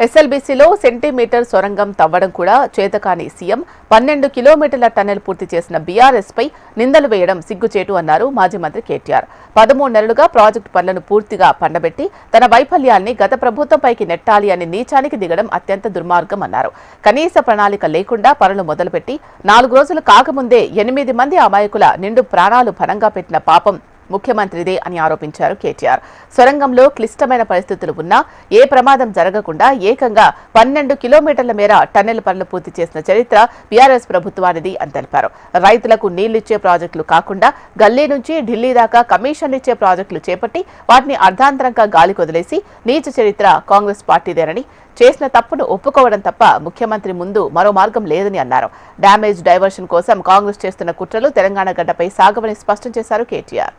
ఎస్ఎల్బీసీలో centimetre సొరంగం తవ్వడం కూడా చేతకాని సీఎం 12 కిలోమీటర్ల టన్నెల్ పూర్తి చేసిన బీఆర్ఎస్ పై నిందలు వేయడం సిగ్గుచేటు అన్నారు మాజీ మంత్రి కేటీఆర్. 13 నెలలుగా ప్రాజెక్టు పనులను పూర్తిగా పండబెట్టి తన వైఫల్యాన్ని గత ప్రభుత్వంపైకి నెట్టాలి అని నీచానికి దిగడం అత్యంత దుర్మార్గం అన్నారు. కనీస ప్రణాళిక లేకుండా పనులు మొదలుపెట్టి 4 రోజులు కాకముందే 8 మంది అమాయకుల నిండు ప్రాణాలు ఫలంగా పెట్టిన పాపం ముఖ్యమంత్రిదే అని ఆరోపించారు కేటీఆర్. సొరంగంలో క్లిష్టమైన పరిస్థితులు ఉన్నా ఏ ప్రమాదం జరగకుండా ఏకంగా 12 కిలోమీటర్ల మేర టన్నెల్ పనులు పూర్తి చేసిన చరిత్ర బీఆర్ఎస్ ప్రభుత్వానిది అని తెలిపారు. రైతులకు నీళ్లిచ్చే ప్రాజెక్టులు కాకుండా గల్లీ నుంచి ఢిల్లీ దాకా కమిషన్లు ఇచ్చే ప్రాజెక్టులు చేపట్టి వాటిని అర్ధాంతరంగా గాలి కొదిలేసి నీచ చరిత్ర కాంగ్రెస్ పార్టీదేనని, చేసిన తప్పును ఒప్పుకోవడం తప్ప ముఖ్యమంత్రి ముందు మరో మార్గం లేదని అన్నారు. డ్యామేజ్ డైవర్షన్ కోసం కాంగ్రెస్ చేస్తున్న కుట్రలు తెలంగాణ గడ్డపై సాగవని స్పష్టం చేశారు కేటీఆర్.